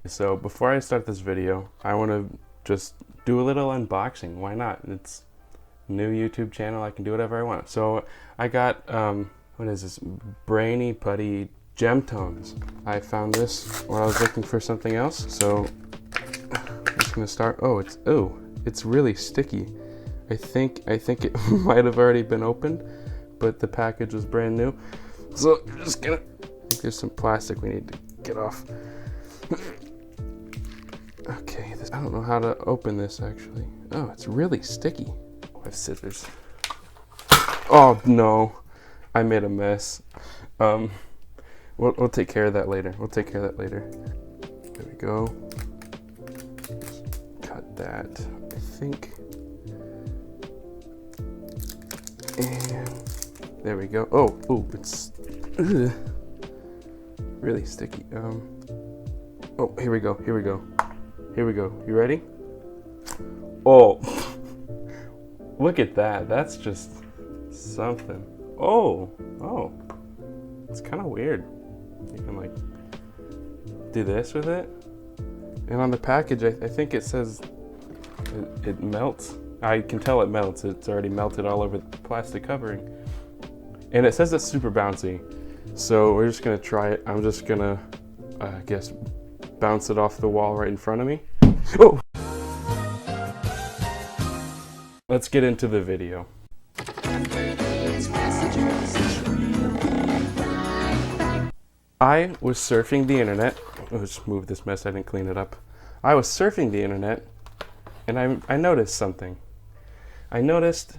So before I start this video, I want to just do a little unboxing. Why not? It's a new YouTube channel. I can do whatever I want. So I got, what is this? Brainy Putty Gem Tones. I found this when I was looking for something else. So I'm just gonna start. It's really sticky. I think it might have already been opened, but the package was brand new. So I'm just gonna, I think there's some plastic we need to get off. Okay, I don't know how to open this actually. Oh, it's really sticky. I have scissors. Oh no, I made a mess. We'll take care of that later. There we go. Cut that, I think. And there we go. Oh, it's really sticky. Oh, here we go. You ready? Oh, look at that. That's just something. Oh, it's kind of weird. You can like do this with it. And on the package, I think it says it melts. I can tell it melts. It's already melted all over the plastic covering. And it says it's super bouncy. So we're just gonna try it. I'm just gonna, I guess, bounce it off the wall right in front of me. Oh! Let's get into the video. I was surfing the internet. Let's move this mess, I didn't clean it up. I was surfing the internet and I noticed something. I noticed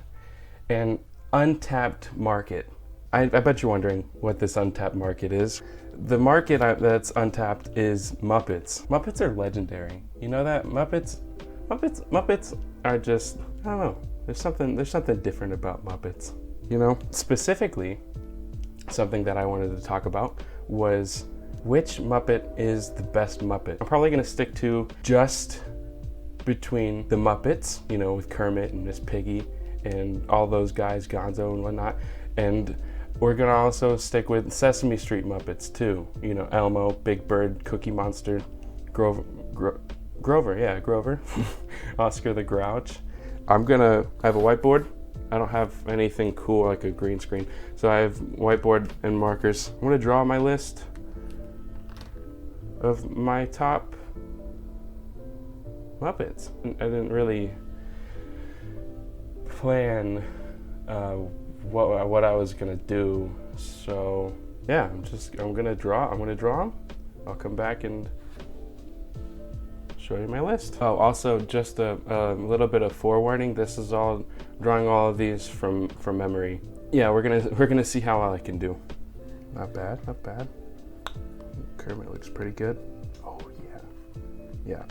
an untapped market. I bet you're wondering what this untapped market is. The market that's untapped is Muppets. Muppets are legendary. You know that? Muppets are just, I don't know. There's something different about Muppets. You know? Specifically, something that I wanted to talk about was which Muppet is the best Muppet. I'm probably gonna stick to just between the Muppets, you know, with Kermit and Miss Piggy and all those guys, Gonzo and whatnot. And we're gonna also stick with Sesame Street Muppets too. You know, Elmo, Big Bird, Cookie Monster, Grover, Oscar the Grouch. I have a whiteboard. I don't have anything cool like a green screen. So I have whiteboard and markers. I'm gonna draw my list of my top Muppets. I didn't really plan what I was gonna do. So yeah, I'm gonna draw them. I'll come back and show you my list. Oh, also just a little bit of forewarning. This is all drawing all of these from memory. Yeah, we're gonna see how well I can do. Not bad. Kermit looks pretty good. Oh yeah.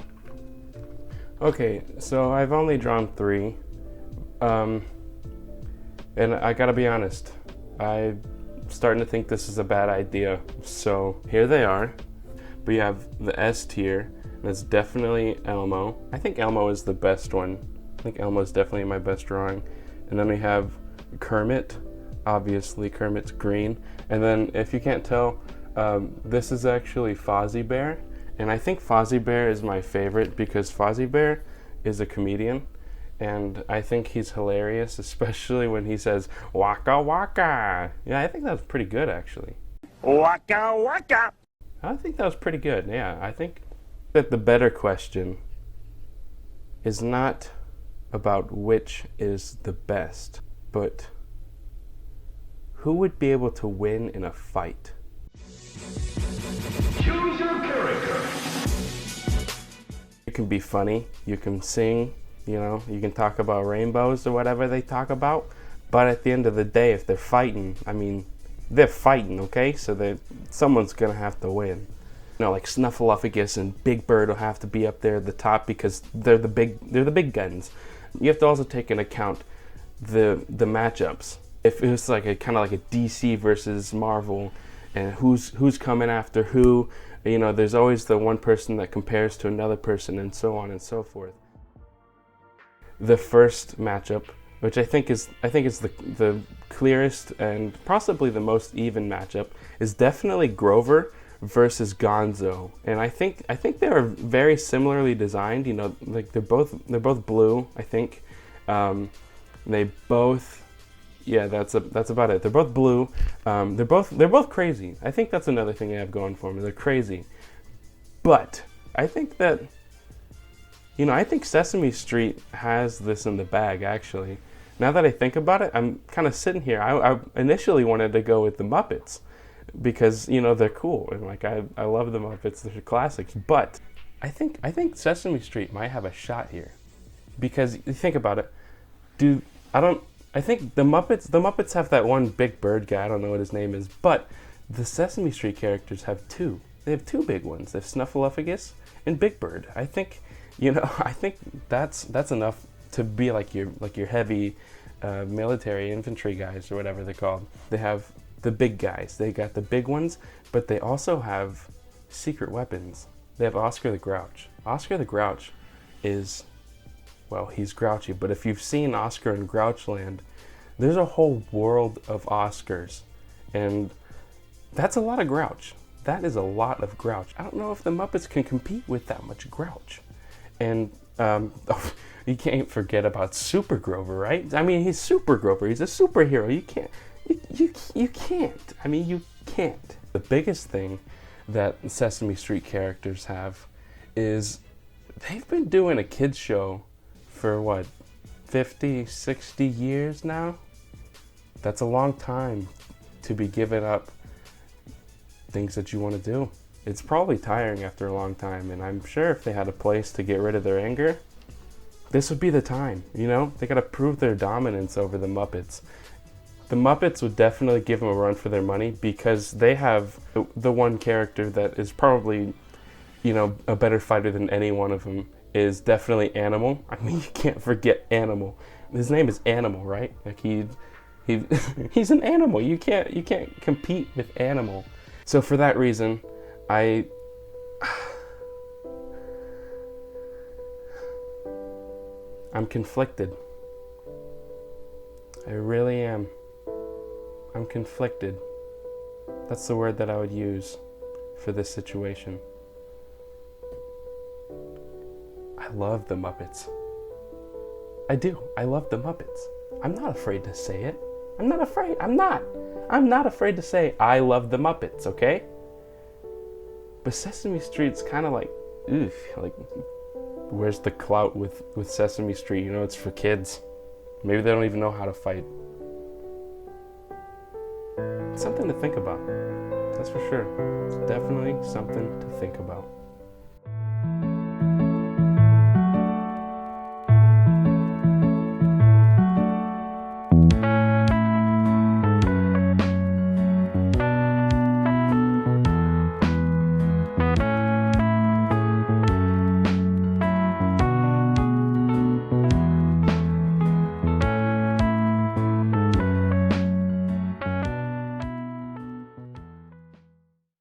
Okay, so I've only drawn 3. And I gotta be honest, I'm starting to think this is a bad idea. So here they are. We have the S tier. That's definitely Elmo. I think Elmo is the best one. I think Elmo is definitely my best drawing. And then we have Kermit. Obviously, Kermit's green. And then, if you can't tell, this is actually Fozzie Bear. And I think Fozzie Bear is my favorite because Fozzie Bear is a comedian. And I think he's hilarious, especially when he says, "Waka waka." Yeah, I think that was pretty good, actually. Waka waka. I think that was pretty good, yeah. I think that the better question is not about which is the best, but who would be able to win in a fight? Choose your character. You can be funny, you can sing, you know, you can talk about rainbows or whatever they talk about, but at the end of the day, if they're fighting, I mean, they're fighting, okay? So someone's gonna have to win. You know, like Snuffleupagus and Big Bird will have to be up there at the top because they're the big guns. You have to also take into account the matchups. If it was like a kind of like a DC versus Marvel, and who's coming after who, you know, there's always the one person that compares to another person, and so on and so forth. The first matchup, which I think is the clearest and possibly the most even matchup, is definitely Grover versus Gonzo, and I think they are very similarly designed. You know, like they're both blue. I think they both, yeah, that's about it. They're both blue. They're both crazy. I think that's another thing they have going for them. They're crazy, but I think that, you know, I think Sesame Street has this in the bag, actually. Now that I think about it, I'm kind of sitting here. I initially wanted to go with the Muppets because, you know, they're cool. And like, I love the Muppets. They're classics. But I think Sesame Street might have a shot here. Because you think about it. I think the Muppets have that one big bird guy. I don't know what his name is. But the Sesame Street characters have two. They have two big ones. They have Snuffleupagus and Big Bird. I think, you know, I think that's enough to be like your heavy military infantry guys or whatever they're called. They have the big guys. They got the big ones, but they also have secret weapons. They have Oscar the Grouch. Oscar the Grouch is, well, he's grouchy, but if you've seen Oscar in Grouchland, there's a whole world of Oscars, and that's a lot of Grouch. That is a lot of Grouch. I don't know if the Muppets can compete with that much Grouch. And you can't forget about Super Grover, right? I mean, he's Super Grover. He's a superhero. You can't. You can't. I mean, you can't. The biggest thing that Sesame Street characters have is they've been doing a kids show for what, 50, 60 years now? That's a long time to be giving up things that you want to do. It's probably tiring after a long time, and I'm sure if they had a place to get rid of their anger, this would be the time, you know? They gotta prove their dominance over the Muppets. The Muppets would definitely give them a run for their money because they have the one character that is probably, you know, a better fighter than any one of them is definitely Animal. I mean, you can't forget Animal. His name is Animal, right? Like he's an animal. You can't compete with Animal. So for that reason, I'm conflicted. I really am. I'm conflicted. That's the word that I would use for this situation. I love the Muppets. I do. I love the Muppets. I'm not afraid to say it. I'm not afraid. I'm not afraid to say I love the Muppets, okay? But Sesame Street's kind of like, oof, like, where's the clout with Sesame Street? You know, it's for kids. Maybe they don't even know how to fight. Something to think about. That's for sure. It's definitely something to think about.